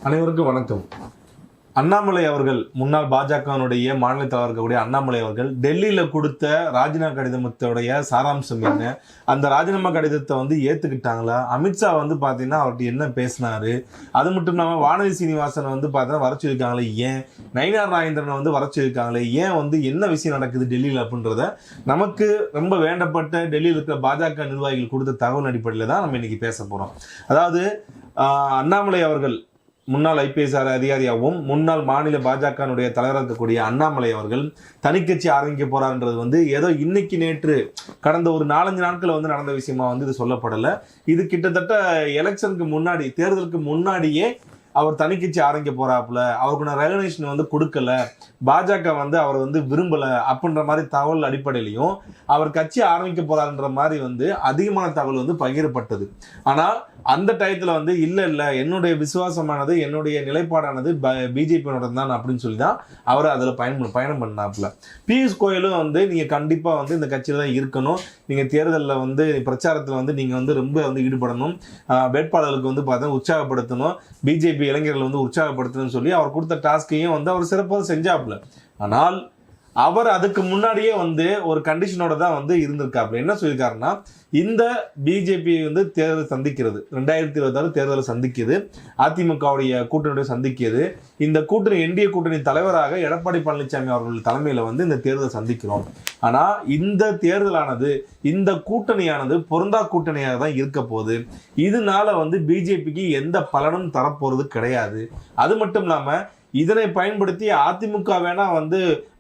அனைவருக்கும் வணக்கம். அண்ணாமலை அவர்கள், முன்னாள் பாஜகவினுடைய மாநில தலைவர் இருக்கக்கூடிய அண்ணாமலை அவர்கள் டெல்லியில கொடுத்த ராஜினாமா கடிதத்துடைய சாராம்சம் என்ன? அந்த ராஜினாமா கடிதத்தை ஏத்துக்கிட்டாங்களா? அமித்ஷா பாத்தீங்கன்னா அவர்கிட்ட என்ன பேசினாரு? அது மட்டும் இல்லாம வானதி சீனிவாசன் பாத்தீங்கன்னா வர சொல்லியிருக்காங்களே ஏன்? நயினார் நாகேந்திரன் வர சொல்லியிருக்காங்களே ஏன்? என்ன விஷயம் நடக்குது டெல்லியில அப்படின்றத நமக்கு ரொம்ப வேண்டப்பட்ட டெல்லியில் இருக்கிற பாஜக நிர்வாகிகள் கொடுத்த தகவல் அடிப்படையில் தான் நம்ம இன்னைக்கு பேச போறோம். அதாவது அண்ணாமலை அவர்கள் முன்னாள் ஐபிஎஸ் அதிகாரியாகவும் முன்னாள் மாநில பாஜகனுடைய தலைவராக இருக்கக்கூடிய அண்ணாமலை அவர்கள் தனிக்கட்சி ஆரம்பிக்க போறாருன்றது ஏதோ இன்னைக்கு நேற்று கடந்த ஒரு 4-5 நாட்கள் நடந்த விஷயமா இது சொல்லப்படலை. இது கிட்டத்தட்ட எலெக்ஷனுக்கு முன்னாடி, தேர்தலுக்கு முன்னாடியே அவர் தனிக்கட்சி ஆரம்பிக்க போறாப்புல, அவருக்கான ரெகக்னேஷன் கொடுக்கல, பாஜக அவர் விரும்பல அப்படின்ற மாதிரி தகவல் அடிப்படையிலையும் அவர் கட்சி ஆரம்பிக்க போறாருன்ற மாதிரி அதிகமான தகவல் பகிரப்பட்டது. ஆனா அந்த டயத்துல இல்ல என்னுடைய விசுவாசமானது, என்னுடைய நிலைப்பாடானது பிஜேபியோட தான் அப்படின்னு சொல்லி தான் அவர் அதுல பயணம் பண்ணாப்புல. பியூஷ் கோயலும் நீங்க கண்டிப்பா இந்த கட்சியில தான் இருக்கணும், நீங்க தேர்தலில் பிரச்சாரத்துல நீங்க ரொம்ப ஈடுபடணும், வேட்பாளர்களுக்கு பார்த்தா உற்சாகப்படுத்தணும், பிஜேபி இளைஞர்கள் உற்சாகப்படுத்தணும்னு சொல்லி அவர் கொடுத்த டாஸ்கையும் அவர் சிறப்பாக செஞ்சாப்புல. ஆனால் அவர் அதுக்கு முன்னாடியே ஒரு கண்டிஷனோட தான் இருந்திருக்காப்புல. என்ன சொல்லியிருக்காருன்னா, இந்த பிஜேபி தேர்தல் சந்திக்கிறது, 2026 தேர்தலை சந்திக்கிறது, அதிமுகவுடைய கூட்டணியோட சந்திக்கிறது, இந்த கூட்டணி என்டிஏ கூட்டணி தலைவராக எடப்பாடி பழனிசாமி அவர்கள் தலைமையில இந்த தேர்தலை சந்திக்கிறோம். ஆனா இந்த தேர்தலானது, இந்த கூட்டணியானது பொருந்தா கூட்டணியாக தான் இருக்க போகுது. இதனால பிஜேபிக்கு எந்த பலனும் தரப்போறது கிடையாது. அது மட்டும் இல்லாம இதனை பயன்படுத்தி அதிமுக வேணா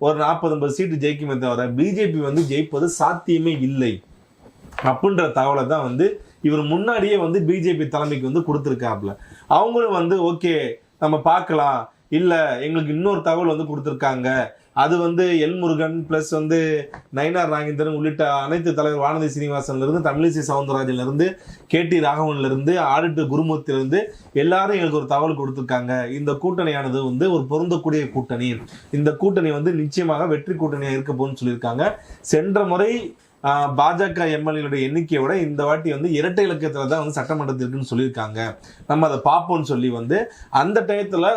ஒரு 40-50 சீட்டு ஜெயிக்குமே தவிர பிஜேபி ஜெயிப்பது சாத்தியமே இல்லை அப்படின்ற தகவலை தான் இவர் முன்னாடியே பிஜேபி தலைமைக்கு கொடுத்துருக்காப்புல. அவங்களும் ஓகே நம்ம பார்க்கலாம், இல்ல எங்களுக்கு இன்னொரு தகவல் கொடுத்துருக்காங்க, அது எல் முருகன் பிளஸ் நயினார் நாகேந்திரன் உள்ளிட்ட அனைத்து தலைவர் வானதி சீனிவாசன்ல இருந்து, தமிழிசை சவுந்தரராஜன்ல இருந்து, கேடி ராகவன்ல இருந்து, ஆடிட்டர் குருமூர்த்தில இருந்து எல்லாரும் எங்களுக்கு ஒரு தகவல் கொடுத்துருக்காங்க. இந்த கூட்டணியானது ஒரு பொருந்தக்கூடிய கூட்டணி, இந்த கூட்டணி நிச்சயமாக வெற்றி கூட்டணியா இருக்க போகுன்னு சொல்லியிருக்காங்க. சென்ற முறை பாஜக எம்எல்ஏடைய எண்ணிக்கையோட இந்த வாட்டி இரட்டை இலக்கத்துல தான் சட்டமன்றத்தில் இருக்குன்னு சொல்லியிருக்காங்க. நம்ம அதை பார்ப்போம்னு சொல்லி அந்த டயத்துல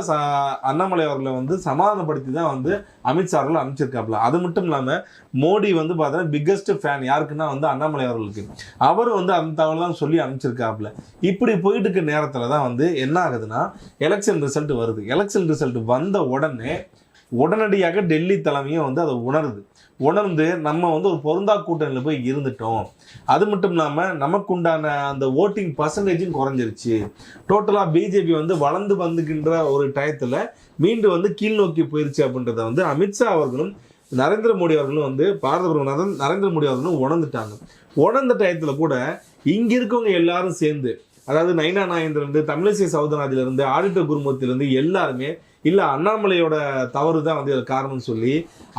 அண்ணாமலை அவர்களை சமாதானப்படுத்தி தான் அமித்ஷா அவர்கள் அனுப்பிச்சிருக்காப்புல. அது மட்டும் இல்லாம மோடி பார்த்தீங்கன்னா பிக்கஸ்ட் ஃபேன் யாருக்குன்னா அண்ணாமலை அவர்களுக்கு. அவர் அந்த தகவல் தான் சொல்லி அனுப்பிச்சிருக்காப்புல. இப்படி போயிட்டு இருக்க நேரத்துல தான் என்ன ஆகுதுன்னா, எலெக்ஷன் ரிசல்ட் வருது. எலெக்ஷன் ரிசல்ட் வந்த உடனடியாக டெல்லி தலைமையும் அதை உணர்ந்து நம்ம ஒரு பொருந்தா கூட்டணியில் போய் இருந்துட்டோம். அது மட்டும் இல்லாமல் நமக்கு உண்டான அந்த ஓட்டிங் பர்சன்டேஜும் குறைஞ்சிருச்சு. டோட்டலாக பிஜேபி வளர்ந்து வந்துக்கின்ற ஒரு டயத்தில் மீண்டும் கீழ் நோக்கி போயிருச்சு அப்படின்றத அமித்ஷா அவர்களும் நரேந்திர மோடி அவர்களும் பாரத பிரதமர் நரேந்திர மோடி அவர்களும் உணர்ந்துட்டாங்க. உணர்ந்த டயத்தில் கூட இங்க இருக்கவங்க எல்லாரும் சேர்ந்து, அதாவது நயினார் நாகேந்திரன், தமிழிசை சவுந்தரராஜிலிருந்து, ஆடிட்டர் குருமூர்த்திலிருந்து எல்லாருமே இல்ல அண்ணாமலையோட தவறு தான் காரணம்னு சொல்லி,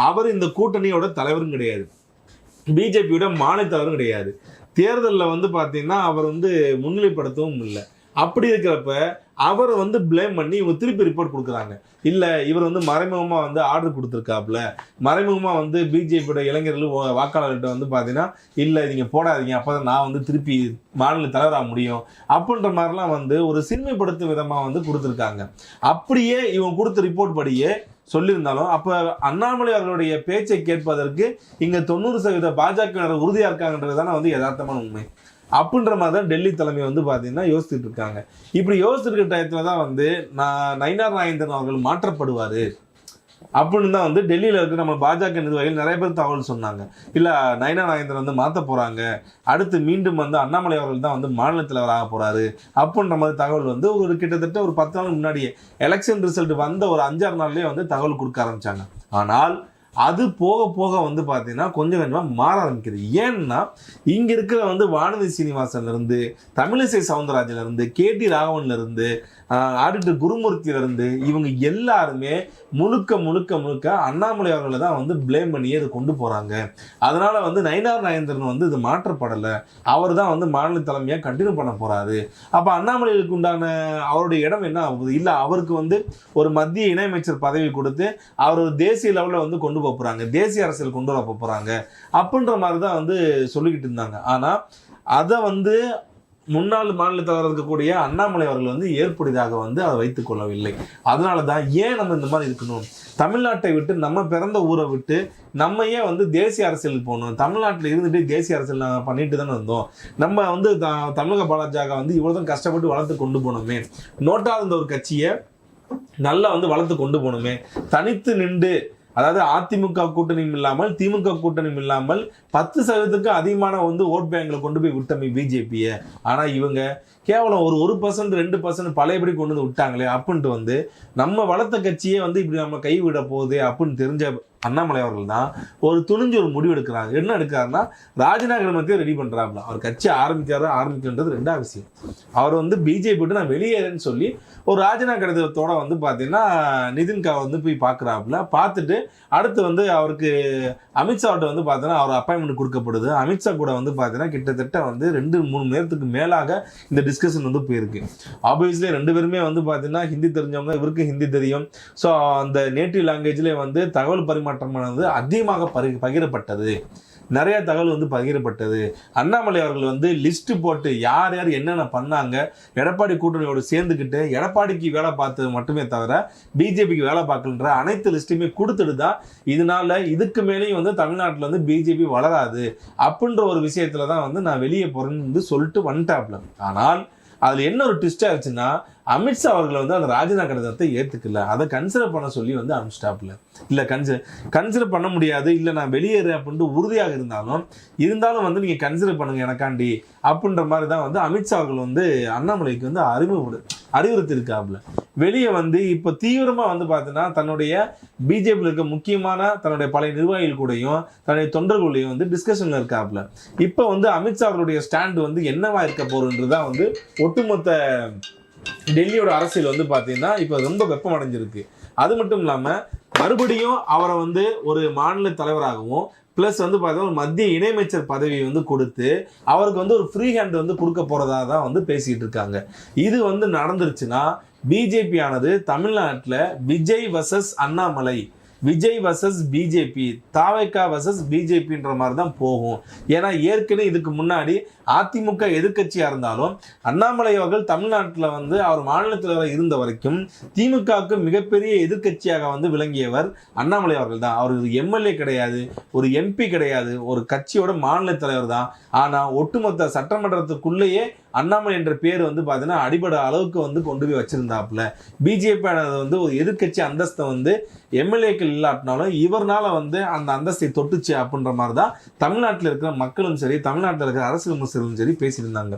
அவர் இந்த கூட்டணியோட தலைவரும் கிடையாது, பிஜேபியோட மாநில தலைவரும் கிடையாது, தேர்தலில் பாத்தீங்கன்னா அவர் முன்னிலைப்படுத்தவும் இல்லை. அப்படி இருக்கிறப்ப அவரை பிளேம் பண்ணி இவங்க திருப்பி ரிப்போர்ட் கொடுக்குறாங்க. இல்ல இவர் மறைமுகமா ஆர்டர் கொடுத்துருக்காப்புல, மறைமுகமா பிஜேபியோட இளைஞர்கள் வாக்காளர்கிட்ட பாத்தீங்கன்னா இல்ல நீங்க போடாதீங்க, அப்பதான் நான் திருப்பி மாநில தலைவராக முடியும் அப்படின்ற மாதிரிலாம் ஒரு சிறுமைப்படுத்தும் விதமா கொடுத்துருக்காங்க. அப்படியே இவங்க கொடுத்த ரிப்போர்ட் படியே சொல்லியிருந்தாலும் அப்ப அண்ணாமலை அவர்களுடைய பேச்சை கேட்பதற்கு இங்க 90% பாஜக உறுதியா இருக்காங்கன்றதுதானே யதார்த்தமான உண்மை. அப்படின்ற மாதிரி தான் டெல்லி தலைமை பாத்தீங்கன்னா யோசிச்சுட்டு இருக்காங்க. இப்படி யோசிச்சுட்டு இருக்க டயத்துல தான் நயினார் நாகேந்திரன் அவர்கள் மாற்றப்படுவாரு அப்படின்னு தான் டெல்லியில இருக்க நம்ம பாஜக நிர்வாகிகள் நிறைய பேர் தகவல் சொன்னாங்க. இல்ல நயினார் நாகேந்திரன் மாத்த போறாங்க, அடுத்து மீண்டும் அண்ணாமலை அவர்கள் தான் மாநில தலைவர் ஆக போறாரு அப்படின்ற மாதிரி தகவல் ஒரு கிட்டத்தட்ட ஒரு 10 நாள் முன்னாடியே எலெக்ஷன் ரிசல்ட் வந்த ஒரு 5-6 நாள்லயே தகவல் கொடுக்க ஆரம்பிச்சாங்க. ஆனால் அது போக போக பாத்தீங்கன்னா கொஞ்சம் கொஞ்சமா மாற ஆரம்பிக்குது. ஏன்னா இங்க இருக்கிற வானதி சீனிவாசன்ல இருந்து, தமிழிசை சவுந்தரராஜன்ல இருந்து, கேடி ராகவன்ல இருந்து, ஆடிட்டர் குருமூர்த்தியில இருந்து இவங்க எல்லாருமே முழுக்க முழுக்க முழுக்க அண்ணாமலை அவர்களை தான் பிளேம் பண்ணியே இதை கொண்டு போறாங்க. அதனால நயினார் நாகேந்திரன் இது மாற்றப்படலை, அவர் தான் மாநில தலைமையா கண்டினியூ பண்ண போறாரு. அப்ப அண்ணாமலைக்கு உண்டான அவருடைய இடம் என்ன ஆகுது? இல்ல அவருக்கு ஒரு மத்திய இணையமைச்சர் பதவி கொடுத்து அவர் ஒரு தேசிய லெவலில் கொண்டு போறாங்க, தேசிய அரசியல் கொண்டு வர போறாங்க அப்படின்ற மாதிரி தான் சொல்லிக்கிட்டு இருந்தாங்க. ஆனா அதை முன்னாள் மாநில தலைவர் இருக்கக்கூடிய அண்ணாமலை அவர்கள் வந்து ஏற்புடையதாக வந்து அதை வைத்துக் கொள்ளவில்லை. அதனாலதான் ஏன் நம்ம இந்த மாதிரி இருக்கணும், தமிழ்நாட்டை விட்டு நம்ம பிறந்த ஊரை விட்டு நம்ம ஏன் வந்து தேசிய அரசியலுக்கு போகணும், தமிழ்நாட்டில் இருந்துட்டு தேசிய அரசியல் நாங்கள் பண்ணிட்டு தானே இருந்தோம், நம்ம வந்து தமிழக பாஜக வந்து இவ்வளவுதான் கஷ்டப்பட்டு வளர்த்து கொண்டு போனோமே, நோட்டா இருந்த ஒரு கட்சியை நல்லா வந்து வளர்த்து கொண்டு போகணுமே, தனித்து நின்று அதாவது அதிமுக கூட்டணியும் இல்லாமல் திமுக கூட்டணியும் இல்லாமல் 10% அதிகமான வந்து ஓட் பேங்களை கொண்டு போய் விட்டமே பிஜேபியை. ஆனா இவங்க கேவலம் ஒரு 1% 2% பழையபடி கொண்டு வந்து விட்டாங்களே அப்படின்ட்டு வந்து நம்ம வளர்த்த கட்சியே வந்து இப்படி நம்ம கைவிட போகுது அப்படின்னு தெரிஞ்ச அண்ணாமலை அவர்கள் தான் ஒரு துணிஞ்சு ஒரு முடிவு எடுக்கிறாங்க. என்ன எடுக்கிறாருன்னா ராஜினாமா ரெடி பண்றாப்புல. அவர் கட்சி ஆரம்பிக்கின்றது ரெண்டாவது விஷயம். அவர் வந்து பிஜேபி விட்டு நான் வெளியேறேன்னு சொல்லி ஒரு ராஜினாமா கடிதத்தோட வந்து பார்த்தீங்கன்னா நிதின்கா வந்து போய் பார்க்குறாப்புல. பார்த்துட்டு அடுத்து வந்து அவருக்கு அமித்ஷாவிட்ட வந்து பார்த்தீங்கன்னா அவர் அப்பாயின்மெண்ட் கொடுக்கப்படுது. அமித்ஷா கூட வந்து பார்த்தீங்கன்னா கிட்டத்தட்ட வந்து 2-3 நேரத்துக்கு மேலாக இந்த டிஸ்கஷன் வந்து போயிருக்கு. ஆப்வியஸ்லி 2 பேருமே வந்து பார்த்தீங்கன்னா ஹிந்தி தெரிஞ்சவங்க, இவருக்கு ஹிந்தி தெரியும். ஸோ அந்த நேட்டிவ் லாங்குவேஜ்லேயே வந்து தகவல் பரிமாற்றமானது அதிகமாக பகிரப்பட்டது. நிறைய தகவல் வந்து பகிரப்பட்டது. அண்ணாமலை அவர்கள் வந்து லிஸ்ட் போட்டு யார் யார் என்னென்ன பண்ணாங்க, எடப்பாடி கூட்டணியோடு சேர்ந்துக்கிட்டு எடப்பாடிக்கு வேலை பார்த்தது மட்டுமே தவிர பிஜேபிக்கு வேலை பார்க்கலன்ற அனைத்து லிஸ்ட்டுமே கொடுத்துட்டு தான் இதனால இதுக்கு மேலேயும் வந்து தமிழ்நாட்டில் வந்து பிஜேபி வளராது அப்படின்ற ஒரு விஷயத்துல தான் வந்து நான் வெளியே போறேன்னு வந்து சொல்லிட்டு வந்துட்டாப்ல. ஆனால் அதுல என்ன ஒரு ட்விஸ்ட் ஆச்சுன்னா அமித்ஷா அவர்களை வந்து அந்த ராஜினாமா கடிதத்தை ஏத்துக்கல, அதை கன்சிடர் பண்ண சொல்லி வந்து அனுப்பிச்சிட்டாப்ல. இல்ல கன்சிடர் பண்ண முடியாது, இல்ல நான் வெளியேறு அப்படின்ட்டு உறுதியாக இருந்தாலும் வந்து நீங்க கன்சிடர் பண்ணுங்க எனக்காண்டி அப்படின்ற மாதிரி தான் வந்து அமித்ஷா அவர்கள் வந்து அண்ணாமலைக்கு வந்து அறிவுறுத்திருக்காப்ல. வெளியே வந்து இப்ப தீவிரமா வந்து பார்த்தீங்கன்னா தன்னுடைய பிஜேபியில் இருக்க முக்கியமான தன்னுடைய பழைய நிர்வாகிகள் கூடயும் தன்னுடைய தொண்டர்களையும் வந்து டிஸ்கஷன்ல இருக்காப்ல. இப்ப வந்து அமித்ஷா அவர்களுடைய ஸ்டாண்ட் வந்து என்னவா இருக்க போறதுன்றதுதான் வந்து ஒட்டுமொத்த டெல்லியோட அரசியல் வந்து பார்த்தீங்கன்னா இப்போ ரொம்ப வெப்பம் அடைஞ்சிருக்கு. அது மட்டும் இல்லாமல் மறுபடியும் அவரை வந்து ஒரு மாநில தலைவராகவும் ப்ளஸ் வந்து பார்த்தீங்கன்னா ஒரு மத்திய இணையமைச்சர் பதவி வந்து கொடுத்து அவருக்கு வந்து ஒரு ஃப்ரீ ஹேண்ட் வந்து கொடுக்க போகிறதா தான் வந்து பேசிக்கிட்டு இருக்காங்க. இது வந்து நடந்துருச்சுன்னா பிஜேபி ஆனது தமிழ்நாட்டில் Vijay versus Annamalai, Vijay versus BJP, TVK versus பிஜேபின்ற மாதிரி தான் போகும். ஏன்னா ஏற்கனவே இதுக்கு முன்னாடி அதிமுக எதிர்கட்சியா இருந்தாலும் அண்ணாமலை அவர்கள் தமிழ்நாட்டில் வந்து அவர் மாநில தலைவராக இருந்த வரைக்கும் திமுகவுக்கு மிகப்பெரிய எதிர்கட்சியாக வந்து விளங்கியவர் அண்ணாமலை அவர்கள் தான். அவர் ஒரு எம்எல்ஏ கிடையாது, ஒரு எம்பி கிடையாது, ஒரு கட்சியோட மாநில தலைவர் தான். ஆனா ஒட்டுமொத்த சட்டமன்றத்துக்குள்ளேயே அண்ணாமலை என்ற பேர் வந்து பார்த்தீங்கன்னா அடிபட அளவுக்கு வந்து கொண்டு போய் வச்சிருந்தாப்புல. பிஜேபி வந்து ஒரு எதிர்கட்சி அந்தஸ்தை வந்து எம்எல்ஏக்கள் இல்லாட்டினாலும் இவர்னால வந்து அந்த அந்தஸ்தை தொட்டுச்சு அப்படின்ற மாதிரி தான் தமிழ்நாட்டில் இருக்கிற மக்களும் சரி தமிழ்நாட்டில் இருக்கிற அரசியல் விமர்சகர்களும் சரி பேசியிருந்தாங்க.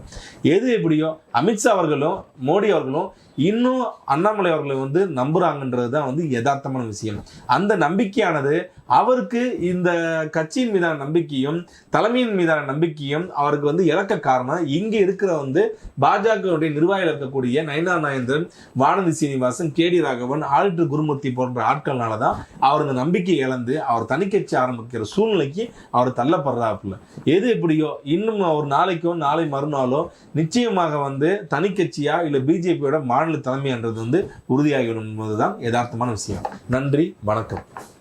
எது எப்படியோ அமித்ஷா அவர்களும் மோடி அவர்களும் இன்னும் அண்ணாமலை அவர்களை வந்து நம்புறாங்கன்றது தான் வந்து யதார்த்தமான விஷயம். அந்த நம்பிக்கையானது அவருக்கு இந்த கட்சியின் மீதான நம்பிக்கையும் தலைமையின் மீதான நம்பிக்கையும் அவருக்கு வந்து இழக்க காரணம் இங்க இருக்கிற வந்து பாஜகவுடைய நிர்வாகிகள் இருக்கக்கூடிய நயனா நாகேந்திரன், வானதி சீனிவாசன், கேடி ராகவன், ஆல்டர் குருமூர்த்தி போன்ற ஆட்கள்னாலதான் அவர் இந்த நம்பிக்கை இழந்து அவர் தனிக்கட்சி ஆரம்பிக்கிற சூழ்நிலைக்கு அவர் தள்ளப்படுறாப்புல. எது எப்படியோ இன்னும் ஒரு நாளைக்கோ நாளை மறுநாளோ நிச்சயமாக வந்து தனிக்கட்சியா இல்ல பிஜேபியோட மாநில தலைமைன்றது வந்து உறுதியாகிவிடும் என்பதுதான் யதார்த்தமான விஷயம். நன்றி, வணக்கம்.